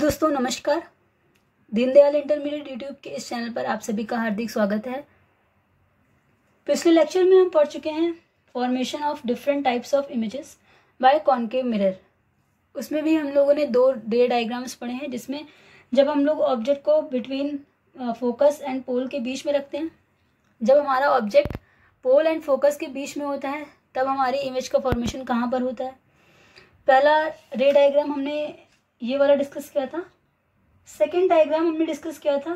दोस्तों नमस्कार। Deendayal intermediate YouTube के इस चैनल पर आप सभी का हार्दिक स्वागत है। पिछले लेक्चर में हम पढ़ चुके हैं formation of different types of images bye concave mirror. उसमें भी हम लोगों ने दो रे डायग्राम्स पढ़े हैं, जिसमें जब हम लोग ऑब्जेक्ट को बिटवीन फोकस एंड पोल के बीच में रखते हैं, जब हमारा ऑब्जेक्ट पोल एंड फोकस के बीच में होता है तब हमारी इमेज का फॉर्मेशन कहाँ पर होता है। पहला रे डायग्राम हमने ये वाला डिस्कस किया था। सेकेंड डायग्राम हमने डिस्कस किया था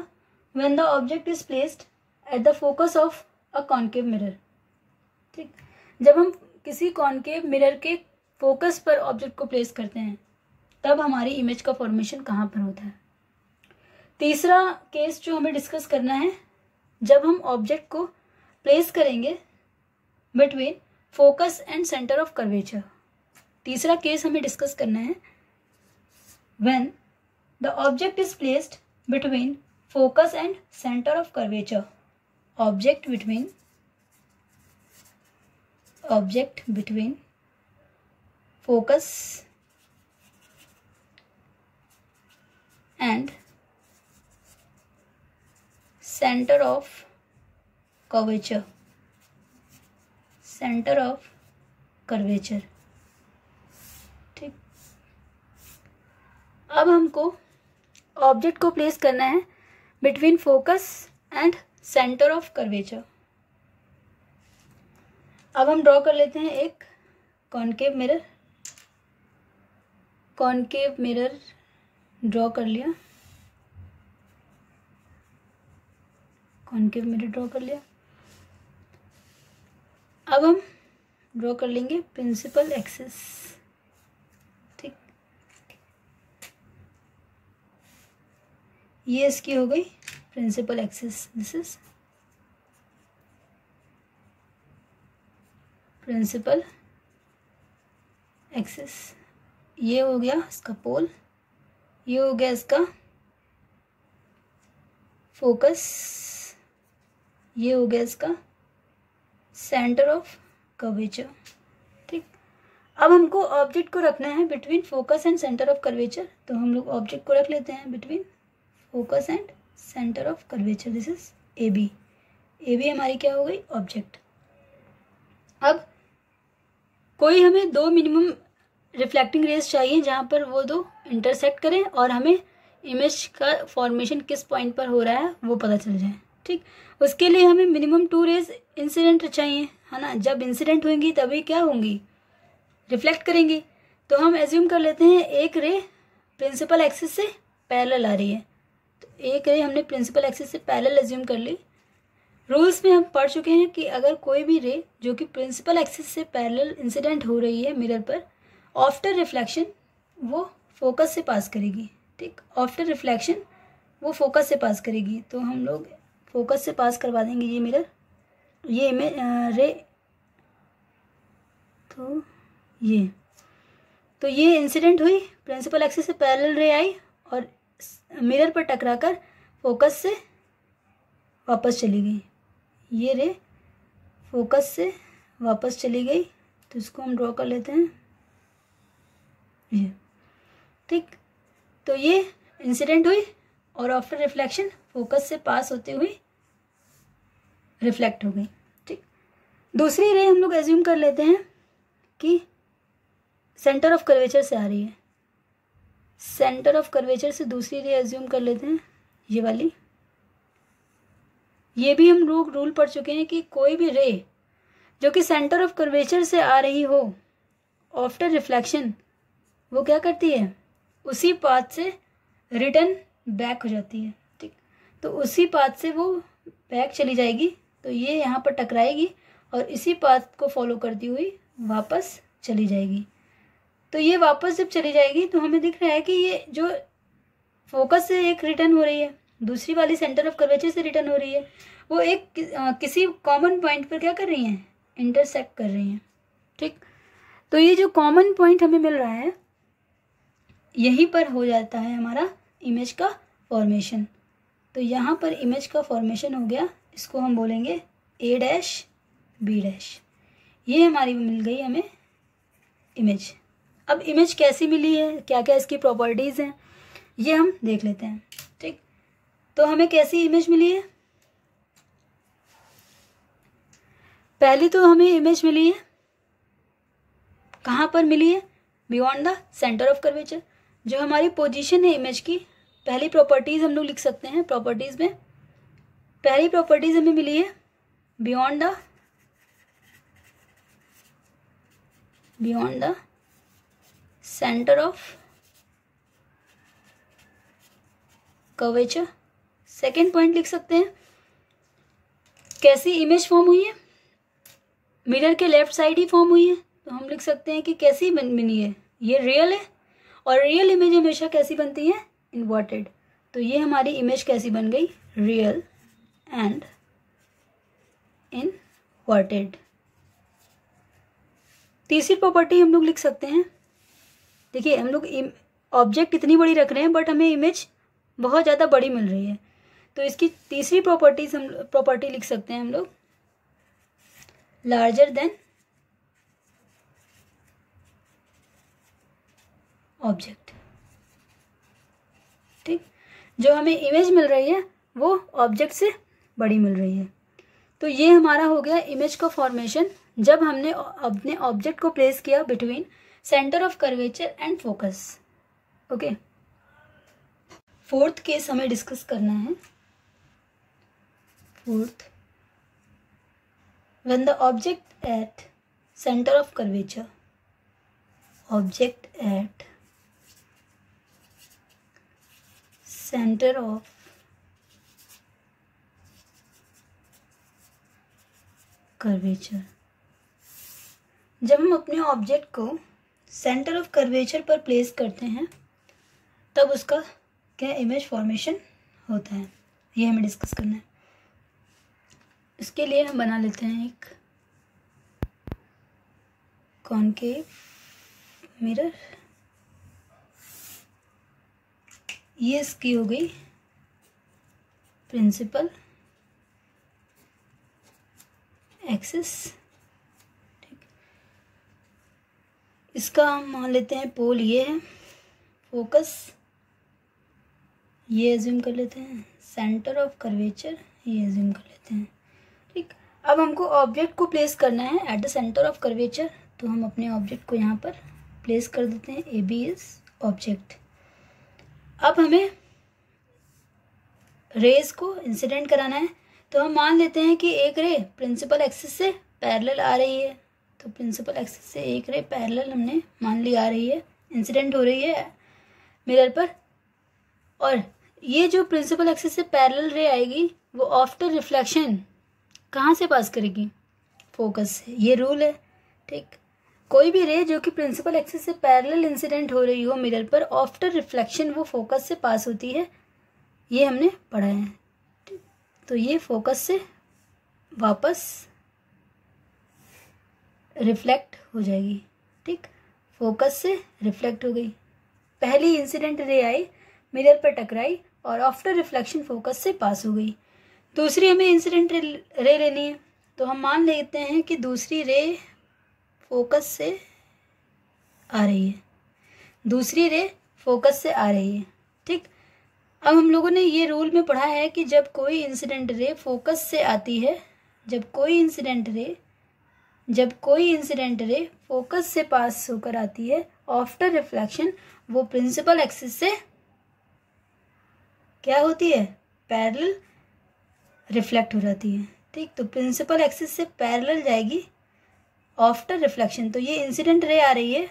when the object is placed at the focus of a concave mirror. ठीक, जब हम किसी कॉनकेव मिरर के फोकस पर ऑब्जेक्ट को प्लेस करते हैं तब हमारी इमेज का फॉर्मेशन कहाँ पर होता है। तीसरा केस जो हमें डिस्कस करना है, जब हम ऑब्जेक्ट को प्लेस करेंगे between focus and centre of curvature. तीसरा केस हमें डिस्कस करना है when the object is placed between focus and center of curvature. Object between focus and center of curvature. Center of curvature. ठीक, अब हमको object को place करना है between focus and centre of curvature. अब हम ड्रॉ कर लेते हैं एक concave mirror. Concave mirror draw कर लिया, कॉनकेव मिरर ड्रॉ कर लिया। अब हम ड्रॉ कर लेंगे प्रिंसिपल एक्सिस। ये इसकी हो गई principal axis. This is principal axis. ये हो गया इसका पोल, ये हो गया इसका फोकस, ये हो गया इसका सेंटर ऑफ कर्वेचर। ठीक, अब हमको ऑब्जेक्ट को रखना है between focus and centre of curvature, तो हम लोग ऑब्जेक्ट को रख लेते हैं between focus and centre of curvature. This is A B. A B हमारी क्या हो गई, ऑब्जेक्ट। अब कोई हमें दो मिनिमम रिफ्लेक्टिंग रेज चाहिए जहाँ पर वो दो इंटरसेक्ट करें और हमें इमेज का फॉर्मेशन किस पॉइंट पर हो रहा है वो पता चल जाए। ठीक, उसके लिए हमें मिनिमम 2 रेज इंसिडेंट चाहिए, है ना। जब इंसिडेंट होंगी तभी क्या होंगी, रिफ्लेक्ट करेंगी। तो हम एज्यूम कर लेते हैं एक रे प्रिंसिपल एक्सिस से पैरेलल आ रही है, तो एक रे हमने प्रिंसिपल एक्सिस से पैरेलल एज्यूम कर ली। रूल्स में हम पढ़ चुके हैं कि अगर कोई भी रे जो कि प्रिंसिपल एक्सिस से पैरेलल इंसिडेंट हो रही है मिरर पर, आफ्टर रिफ्लेक्शन वो फोकस से पास करेगी। ठीक, आफ्टर रिफ्लेक्शन वो फोकस से पास करेगी। तो हम लोग फोकस से पास करवा देंगे ये मिरर, ये रे। तो ये इंसिडेंट हुई, प्रिंसिपल एक्सिस से पैरेलल रे आई और मिरर पर टकराकर फोकस से वापस चली गई। ये रे फोकस से वापस चली गई, तो इसको हम ड्रॉ कर लेते हैं ये। ठीक, तो ये इंसिडेंट हुई और आफ्टर रिफ्लेक्शन फोकस से पास होते हुए रिफ्लेक्ट हो गई। ठीक, दूसरी रे हम लोग एज्यूम कर लेते हैं कि सेंटर ऑफ कर्वेचर से आ रही है। सेंटर ऑफ कर्वेचर से दूसरी रे एज्यूम कर लेते हैं ये वाली। ये भी हम लोग रूल पढ़ चुके हैं कि कोई भी रे जो कि सेंटर ऑफ कर्वेचर से आ रही हो, आफ्टर रिफ्लेक्शन वो क्या करती है, उसी पाथ से रिटर्न बैक हो जाती है। ठीक, तो उसी पाथ से वो बैक चली जाएगी, तो ये यहाँ पर टकराएगी और इसी पाथ को फॉलो करती हुई वापस चली जाएगी। तो ये वापस जब चली जाएगी तो हमें दिख रहा है कि ये जो फोकस से एक रिटर्न हो रही है, दूसरी वाली सेंटर ऑफ कर्वेचर से रिटर्न हो रही है, वो एक किसी कॉमन पॉइंट पर क्या कर रही हैं, इंटरसेक्ट कर रही हैं। ठीक, तो ये जो कॉमन पॉइंट हमें मिल रहा है यहीं पर हो जाता है हमारा इमेज का फॉर्मेशन। तो यहाँ पर इमेज का फॉर्मेशन हो गया, इसको हम बोलेंगे ए डैश बी डैश। ये हमारी मिल गई हमें इमेज। अब इमेज कैसी मिली है, क्या क्या इसकी प्रॉपर्टीज़ हैं, ये हम देख लेते हैं। ठीक, तो हमें कैसी इमेज मिली है? पहली तो हमें इमेज मिली है, कहाँ पर मिली है? Beyond the centre of curvature. जो हमारी पोजीशन है इमेज की, पहली प्रॉपर्टीज हम लोग लिख सकते हैं। प्रॉपर्टीज में पहली प्रॉपर्टीज हमें मिली है beyond the centre of curvature. Second point लिख सकते हैं, कैसी इमेज फॉर्म हुई है? मिरर के लेफ्ट साइड ही फॉर्म हुई है, तो हम लिख सकते हैं कि कैसी बनी है, ये रियल है। और रियल इमेज हमेशा कैसी बनती है? इन्वर्टेड। तो ये हमारी इमेज कैसी बन गई? Real and inverted. तीसरी प्रॉपर्टी हम लोग लिख सकते हैं, देखिए हम लोग ऑब्जेक्ट इतनी बड़ी रख रहे हैं बट हमें इमेज बहुत ज़्यादा बड़ी मिल रही है, तो इसकी तीसरी प्रॉपर्टी लिख सकते हैं हम लोग, लार्जर देन ऑब्जेक्ट। ठीक, जो हमें इमेज मिल रही है वो ऑब्जेक्ट से बड़ी मिल रही है। तो ये हमारा हो गया इमेज का फॉर्मेशन, जब हमने अपने ऑब्जेक्ट को प्लेस किया between centre of curvature and focus. Okay, fourth case हमें डिस्कस करना है। Fourth, when the object at center of curvature, object at center of curvature, जब हम अपने ऑब्जेक्ट को सेंटर ऑफ कर्वेचर पर प्लेस करते हैं तब उसका क्या इमेज फॉर्मेशन होता है, ये हमें डिस्कस करना है। इसके लिए हम बना लेते हैं एक कॉनकेव मिरर। ये इसकी हो गई प्रिंसिपल एक्सिस। ठीक, इसका हम मान लेते हैं पोल ये है, फोकस ये एज्यूम कर लेते हैं, सेंटर ऑफ कर्वेचर ये एज्यूम कर लेते हैं। ठीक, अब हमको ऑब्जेक्ट को प्लेस करना है at the centre of curvature, तो हम अपने ऑब्जेक्ट को यहाँ पर प्लेस कर देते हैं। A B is object. अब हमें रेज को इंसिडेंट कराना है, तो हम मान लेते हैं कि एक रे प्रिंसिपल एक्सिस से पैरेलल आ रही है, तो प्रिंसिपल एक्सिस से एक रे पैरेलल हमने मान ली आ रही है, इंसिडेंट हो रही है मिरर पर। और ये जो प्रिंसिपल एक्सिस से पैरेलल रे आएगी वो आफ्टर रिफ्लेक्शन कहाँ से पास करेगी? फोकस से। ये रूल है। ठीक, कोई भी रे जो कि प्रिंसिपल एक्सिस से पैरेलल इंसिडेंट हो रही हो मिरर पर, आफ्टर रिफ्लेक्शन वो फोकस से पास होती है, ये हमने पढ़ा है। तो ये फोकस से वापस रिफ्लेक्ट हो जाएगी। ठीक, फोकस से रिफ्लेक्ट हो गई, पहली इंसिडेंट रे आई मिरर पर टकराई और आफ्टर रिफ्लेक्शन फोकस से पास हो गई। दूसरी हमें इंसिडेंट रे लेनी है, तो हम मान लेते हैं कि दूसरी रे फोकस से आ रही है, दूसरी रे फोकस से आ रही है। ठीक, अब हम लोगों ने ये रूल में पढ़ा है कि जब कोई इंसिडेंट रे फोकस से आती है, जब कोई इंसिडेंट रे फोकस से पास होकर आती है आफ्टर रिफ्लेक्शन, वो प्रिंसिपल एक्सिस से क्या होती है? पैरेलल रिफ्लेक्ट हो जाती है। ठीक, तो प्रिंसिपल एक्सिस से पैरेलल जाएगी आफ्टर रिफ्लेक्शन। तो ये इंसिडेंट रे आ रही है,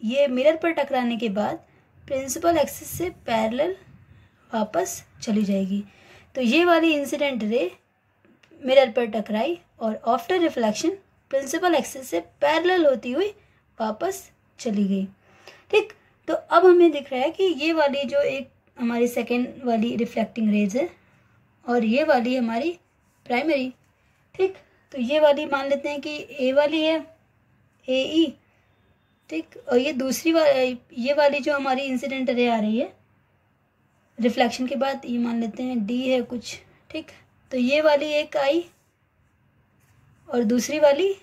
ये मिरर पर टकराने के बाद प्रिंसिपल एक्सिस से पैरेलल वापस चली जाएगी। तो ये वाली इंसिडेंट रे मिरर पर टकराई और आफ्टर रिफ्लेक्शन प्रिंसिपल एक्सिस से पैरेलल होती हुई वापस चली गई। ठीक, तो अब हमें दिख रहा है कि ये वाली जो एक हमारी सेकेंड वाली रिफ्लेक्टिंग रेज है और ये वाली हमारी प्राइमरी। ठीक, तो ये वाली मान लेते हैं कि ए वाली है, ए ई। ठीक, और ये दूसरी ये वाली जो हमारी इंसिडेंट रे आ रही है रिफ्लेक्शन के बाद, ये मान लेते हैं डी है कुछ। ठीक, तो ये वाली एक आई और दूसरी वाली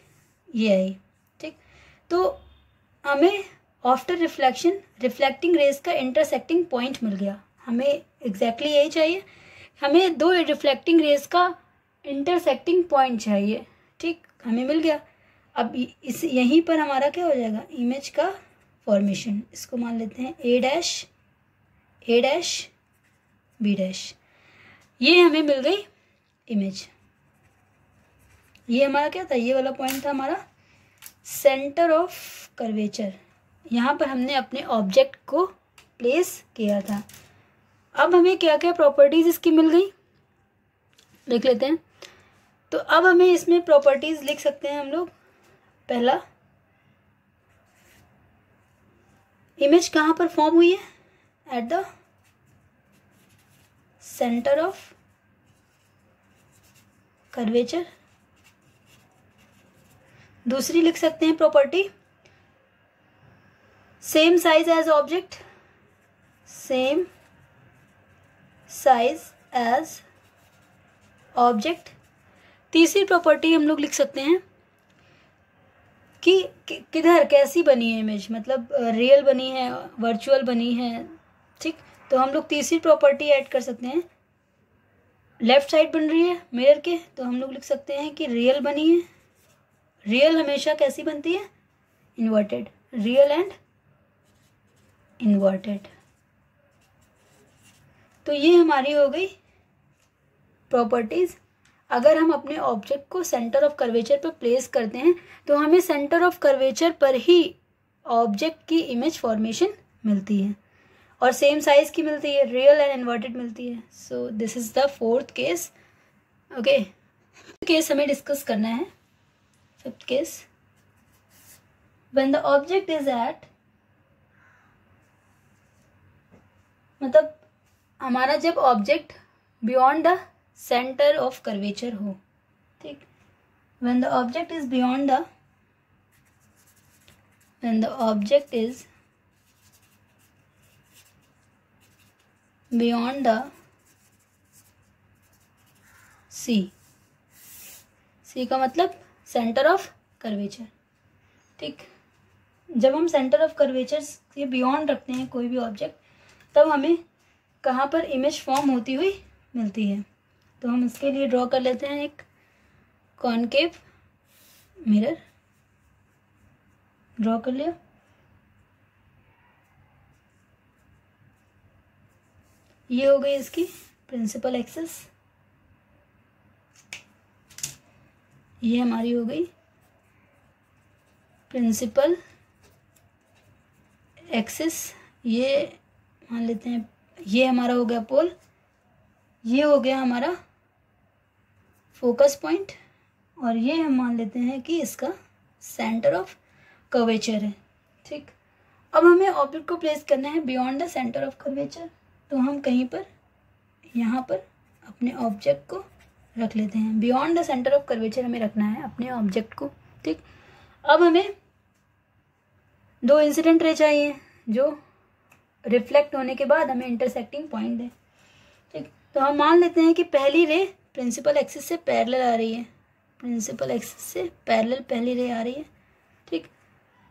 ये आई। ठीक, तो हमें आफ्टर रिफ्लेक्शन रिफ्लेक्टिंग रेज का इंटरसेक्टिंग पॉइंट मिल गया। हमें एग्जैक्टली यही चाहिए, हमें दो रिफ्लेक्टिंग रेज का इंटरसेक्टिंग पॉइंट चाहिए। ठीक, हमें मिल गया। अब इस यहीं पर हमारा क्या हो जाएगा, इमेज का फॉर्मेशन। इसको मान लेते हैं ए डैश बी डैश। ये हमें मिल गई इमेज। ये हमारा क्या था, ये वाला पॉइंट था हमारा सेंटर ऑफ कर्वेचर। यहाँ पर हमने अपने ऑब्जेक्ट को प्लेस किया था। अब हमें क्या क्या प्रॉपर्टीज इसकी मिल गई लिख लेते हैं। तो अब हमें इसमें प्रॉपर्टीज लिख सकते हैं हम लोग। पहला, इमेज कहाँ पर फॉर्म हुई है, at the centre of curvature. दूसरी लिख सकते हैं property, same size as object, same size as object. तीसरी प्रॉपर्टी हम लोग लिख सकते हैं कि किधर कैसी बनी है इमेज, मतलब रियल बनी है, वर्चुअल बनी है। ठीक, तो हम लोग तीसरी प्रॉपर्टी ऐड कर सकते हैं। लेफ्ट साइड बन रही है मिरर के, तो हम लोग लिख सकते हैं कि रियल बनी है। रियल हमेशा कैसी बनती है, इन्वर्टेड, रियल एंड इन्वर्टेड। तो ये हमारी हो गई प्रॉपर्टीज। अगर हम अपने ऑब्जेक्ट को सेंटर ऑफ कर्वेचर पर प्लेस करते हैं तो हमें सेंटर ऑफ कर्वेचर पर ही ऑब्जेक्ट की इमेज फॉर्मेशन मिलती है और सेम साइज की मिलती है, रियल एंड इन्वर्टेड मिलती है। So this is the fourth case. Okay, case हमें डिस्कस करना है। Fifth case, when the object is at, मतलब हमारा जब object beyond the centre of curvature हो। ठीक, when the object is beyond the, when the object is beyond the C का मतलब सेंटर ऑफ कर्वेचर। ठीक, जब हम सेंटर ऑफ कर्वेचर से बियॉन्ड रखते हैं कोई भी ऑब्जेक्ट, तब हमें कहाँ पर इमेज फॉर्म होती हुई मिलती है। तो हम इसके लिए ड्रॉ कर लेते हैं एक कॉनकेव मिरर। ड्रॉ कर लिया। ये हो गई इसकी प्रिंसिपल एक्सिस, ये हमारी हो गई प्रिंसिपल एक्सिस। ये मान लेते हैं, ये हमारा हो गया पोल, ये हो गया हमारा फोकस पॉइंट, और ये हम मान लेते हैं कि इसका सेंटर ऑफ कर्वेचर है। ठीक, अब हमें ऑब्जेक्ट को प्लेस करना है beyond the centre of curvature. तो हम कहीं पर यहाँ पर अपने ऑब्जेक्ट को रख लेते हैं। Beyond the centre of curvature हमें रखना है अपने ऑब्जेक्ट को। ठीक, अब हमें दो इंसिडेंट रे चाहिए जो रिफ्लेक्ट होने के बाद हमें इंटरसेक्टिंग पॉइंट दे। ठीक, तो हम मान लेते हैं कि पहली रे प्रिंसिपल एक्सिस से पैरेलल आ रही है, प्रिंसिपल एक्सिस से पैरेलल पहली रे आ रही है। ठीक,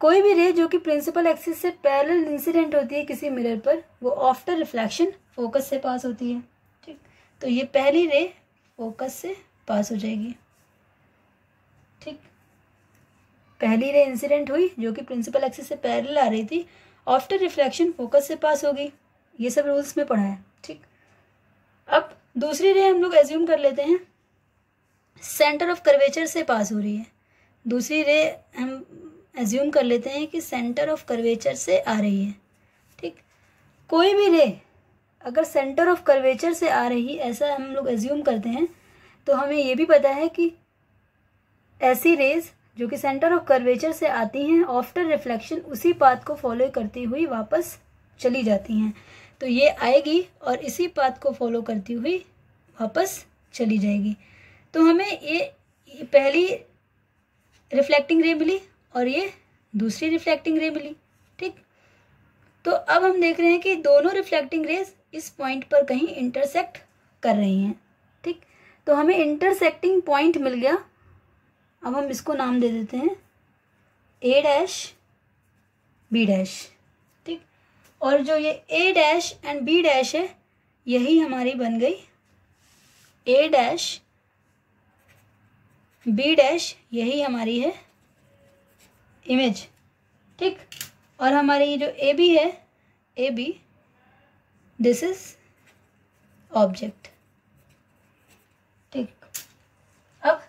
कोई भी रे जो कि प्रिंसिपल एक्सिस से पैरेलल इंसिडेंट होती है किसी मिरर पर, वो आफ्टर रिफ्लेक्शन फोकस से पास होती है। ठीक, तो ये पहली रे फोकस से पास हो जाएगी। ठीक, पहली रे इंसिडेंट हुई जो कि प्रिंसिपल एक्सिस से पैरेलल आ रही थी, आफ्टर रिफ्लेक्शन फोकस से पास हो गई। ये सब रूल्स में पढ़ा है। ठीक, अब दूसरी रे हम लोग एज्यूम कर लेते हैं सेंटर ऑफ कर्वेचर से पास हो रही है। दूसरी रे हम एज्यूम कर लेते हैं कि सेंटर ऑफ कर्वेचर से आ रही है। ठीक, कोई भी रे अगर सेंटर ऑफ कर्वेचर से आ रही ऐसा हम लोग एज्यूम करते हैं, तो हमें ये भी पता है कि ऐसी रेज जो कि सेंटर ऑफ कर्वेचर से आती हैं, आफ्टर रिफ्लेक्शन उसी पाथ को फॉलो करती हुई वापस चली जाती हैं। तो ये आएगी और इसी पाथ को फॉलो करती हुई वापस चली जाएगी। तो हमें ये पहली रिफ्लेक्टिंग रे मिली और ये दूसरी रिफ्लेक्टिंग रे मिली। ठीक, तो अब हम देख रहे हैं कि दोनों रिफ्लेक्टिंग रेज इस पॉइंट पर कहीं इंटरसेक्ट कर रही हैं। ठीक, तो हमें इंटरसेक्टिंग पॉइंट मिल गया। अब हम इसको नाम दे देते हैं ए डैश बी डैश, ठीक। और जो ये ए डैश एंड बी डैश है, यही हमारी बन गई ए डैश बी डैश, यही हमारी है इमेज, ठीक। और हमारी जो ए बी है, A B, this is object, ठीक। अब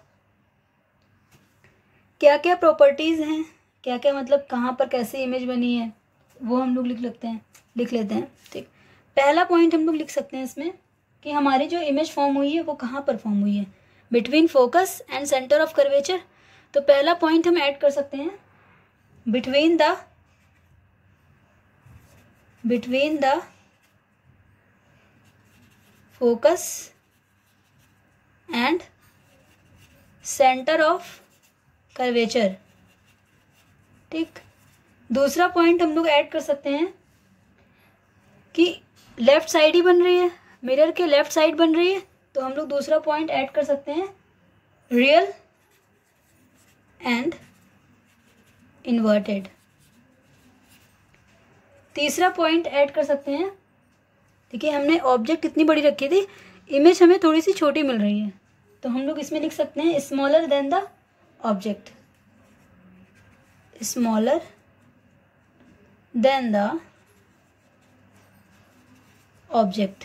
क्या क्या प्रॉपर्टीज हैं, क्या क्या मतलब कहाँ पर कैसे इमेज बनी है, वो हम लोग लिख लेते हैं, ठीक। पहला पॉइंट हम लोग लिख सकते हैं इसमें कि हमारी जो इमेज फॉर्म हुई है वो कहाँ पर फॉर्म हुई है, between focus and centre of curvature. तो पहला पॉइंट हम ऐड कर सकते हैं, between the focus and centre of curvature, ठीक। दूसरा पॉइंट हम लोग ऐड कर सकते हैं कि लेफ्ट साइड ही बन रही है, मिरर के लेफ्ट साइड बन रही है, तो हम लोग दूसरा पॉइंट ऐड कर सकते हैं, रियल एंड इन्वर्टेड। तीसरा पॉइंट ऐड कर सकते हैं, देखिए हमने ऑब्जेक्ट कितनी बड़ी रखी थी, इमेज हमें थोड़ी सी छोटी मिल रही है, तो हम लोग इसमें लिख सकते हैं smaller than the object, smaller than the object.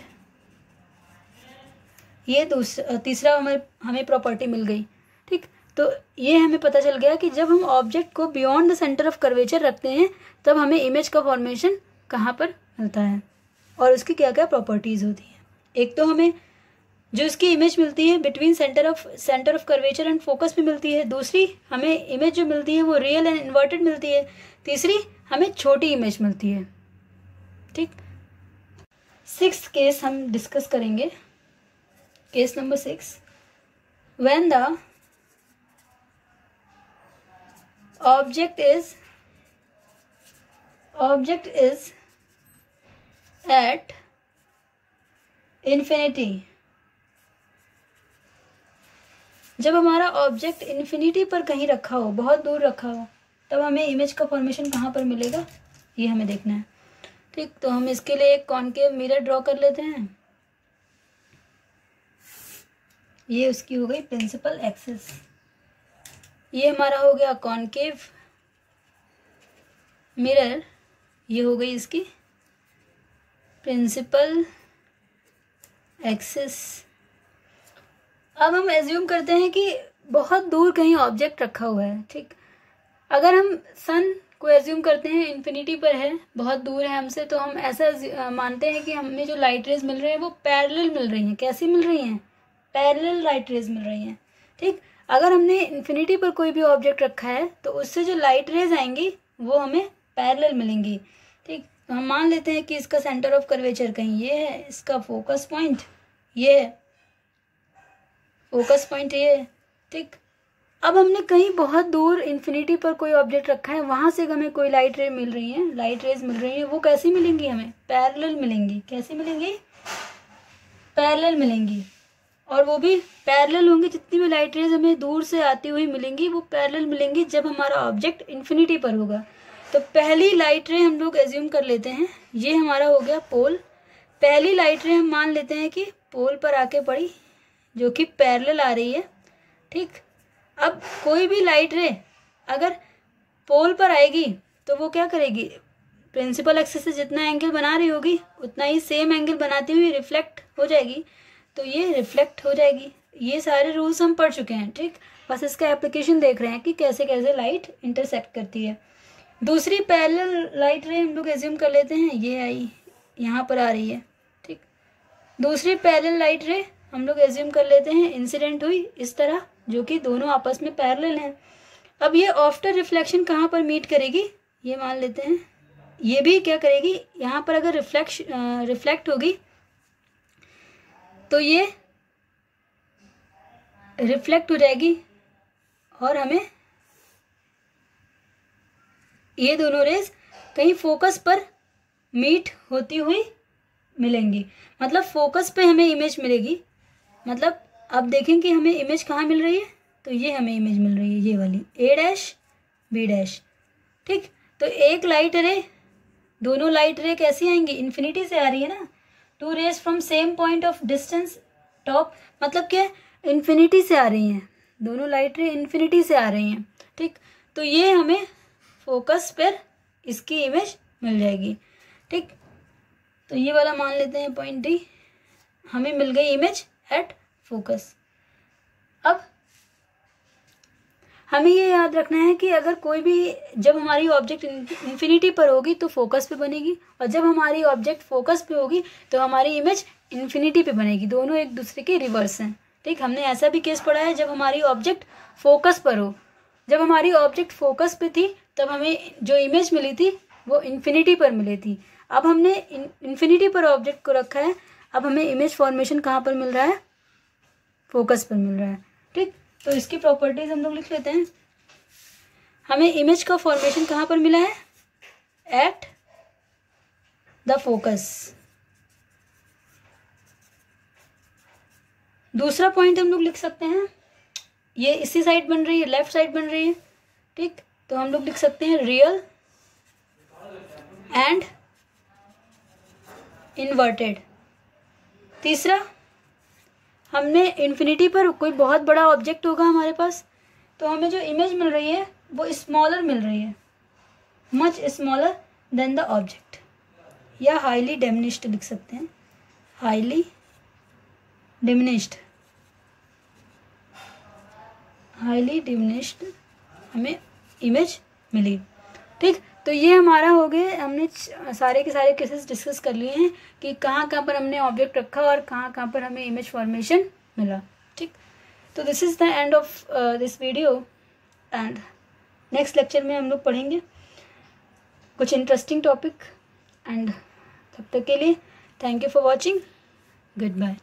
ये तीसरा हमें प्रॉपर्टी मिल गई, ठीक। तो ये हमें पता चल गया कि जब हम ऑब्जेक्ट को beyond the centre of curvature रखते हैं तब हमें इमेज का फॉर्मेशन कहाँ पर मिलता है और उसकी क्या क्या प्रॉपर्टीज होती हैं। एक तो हमें जो इसकी इमेज मिलती है between centre of curvature and focus में मिलती है, दूसरी हमें इमेज जो मिलती है वो रियल एंड इन्वर्टेड मिलती है, तीसरी हमें छोटी इमेज मिलती है, ठीक। सिक्स्थ केस हम डिस्कस करेंगे, case number 6, when the object is at infinity। जब हमारा ऑब्जेक्ट इन्फिनिटी पर कहीं रखा हो, बहुत दूर रखा हो, तब हमें इमेज का फॉर्मेशन कहाँ पर मिलेगा, ये हमें देखना है, ठीक। तो हम इसके लिए एक कॉनकेव मिरर ड्रॉ कर लेते हैं, ये उसकी हो गई प्रिंसिपल एक्सिस, ये हमारा हो गया कॉनकेव मिरर, ये हो गई इसकी प्रिंसिपल एक्सिस। अब हम एज्यूम करते हैं कि बहुत दूर कहीं ऑब्जेक्ट रखा हुआ है, ठीक। अगर हम सन को एज्यूम करते हैं इन्फिनिटी पर है, बहुत दूर है हमसे, तो हम ऐसा मानते हैं कि हमें जो लाइट रेज मिल रही है वो पैरेलल मिल रही हैं। कैसी मिल रही हैं, पैरेलल लाइट रेज मिल रही हैं, ठीक। अगर हमने इन्फिनिटी पर कोई भी ऑब्जेक्ट रखा है तो उससे जो लाइट रेज आएंगी वो हमें पैरेलल मिलेंगी, ठीक। तो हम मान लेते हैं कि इसका सेंटर ऑफ कर्वेचर कहीं ये है, इसका फोकस पॉइंट ये है, फोकस पॉइंट ये है, ठीक। अब हमने कहीं बहुत दूर इन्फिनिटी पर कोई ऑब्जेक्ट रखा है, वहां से हमें कोई लाइट रेज मिल रही है, वो कैसी मिलेंगी, हमें पैरेलल मिलेंगी। कैसी मिलेंगी, पैरेलल मिलेंगी, और वो भी पैरेलल होंगी, जितनी भी लाइट रेज हमें दूर से आती हुई मिलेंगी वो पैरेलल मिलेंगी जब हमारा ऑब्जेक्ट इन्फिनिटी पर होगा। तो पहली लाइट रे हम लोग एज्यूम कर लेते हैं, ये हमारा हो गया पोल। पहली लाइट रे हम मान लेते हैं कि पोल पर आके पड़ी, जो कि पैरेलल आ रही है, ठीक। अब कोई भी लाइट रे अगर पोल पर आएगी तो वो क्या करेगी, प्रिंसिपल एक्सिस से जितना एंगल बना रही होगी उतना ही सेम एंगल बनाती हुई रिफ्लेक्ट हो जाएगी, तो ये रिफ्लेक्ट हो जाएगी। ये सारे रूल्स हम पढ़ चुके हैं, ठीक। बस इसका एप्लीकेशन देख रहे हैं कि कैसे कैसे लाइट इंटरसेक्ट करती है। दूसरी पैरेलल लाइट रे हम लोग एज्यूम कर लेते हैं, ये आई यहाँ पर आ रही है, ठीक। दूसरी पैरेलल लाइट रे हम लोग एज्यूम कर लेते हैं इंसिडेंट हुई इस तरह, जो कि दोनों आपस में पैरेलल हैं। अब ये आफ्टर रिफ्लेक्शन कहाँ पर मीट करेगी, ये मान लेते हैं, ये भी क्या करेगी, यहाँ पर अगर रिफ्लेक्ट होगी तो ये रिफ्लेक्ट हो जाएगी और हमें ये दोनों रेज कहीं फोकस पर मीट होती हुई मिलेंगी। मतलब फोकस पे हमें इमेज मिलेगी, मतलब अब देखें कि हमें इमेज कहाँ मिल रही है, तो ये हमें इमेज मिल रही है, ये वाली ए डैश बी डैश, ठीक। तो एक लाइट रे, दोनों लाइट रे कैसी आएंगी, इन्फिनिटी से आ रही है ना, 2 rays from same point of distance top, मतलब क्या, इन्फिनिटी से आ रही हैं, दोनों लाइट रे इन्फिनिटी से आ रही हैं, ठीक। तो ये हमें फोकस पर इसकी इमेज मिल जाएगी, ठीक। तो ये वाला मान लेते हैं पॉइंट डी, हमें मिल गई इमेज एट फोकस। अब हमें ये याद रखना है कि अगर कोई भी, जब हमारी ऑब्जेक्ट इन्फिनिटी पर होगी तो फोकस पे बनेगी, और जब हमारी ऑब्जेक्ट फोकस पे होगी तो हमारी इमेज इन्फिनिटी पे बनेगी, दोनों एक दूसरे के रिवर्स हैं, ठीक। हमने ऐसा भी केस पढ़ा है जब हमारी ऑब्जेक्ट फोकस पर हो, जब हमारी ऑब्जेक्ट फोकस पे थी तब हमें जो इमेज मिली थी वो इन्फिनिटी पर मिली थी। अब हमने इन्फिनिटी पर ऑब्जेक्ट को रखा है, अब हमें इमेज फॉर्मेशन कहाँ पर मिल रहा है, फोकस पर मिल रहा है, ठीक। तो इसकी प्रॉपर्टीज हम लोग लिख लेते हैं। हमें इमेज का फॉर्मेशन कहाँ पर मिला है, एट द फोकस। दूसरा पॉइंट हम लोग लिख सकते हैं, ये इसी साइड बन रही है, लेफ्ट साइड बन रही है, ठीक। तो हम लोग लिख सकते हैं रियल एंड इन्वर्टेड। तीसरा, हमने इन्फिनिटी पर कोई बहुत बड़ा ऑब्जेक्ट होगा हमारे पास, तो हमें जो इमेज मिल रही है वो स्मॉलर मिल रही है, much smaller than the object, या हाईली डिमिनिश्ड लिख सकते हैं, हाईली डिमिनिश्ड, हाईली डिमिनिश्ड हमें इमेज मिली, ठीक। तो ये हमारा हो गए, हमने सारे के सारे केसेस डिस्कस कर लिए हैं कि कहाँ कहाँ पर हमने ऑब्जेक्ट रखा और कहाँ कहाँ पर हमें इमेज फॉर्मेशन मिला, ठीक। तो this is the end of this video, and next lecture में हम लोग पढ़ेंगे कुछ इंटरेस्टिंग टॉपिक, एंड तब तक के लिए thank you for watching, good bye.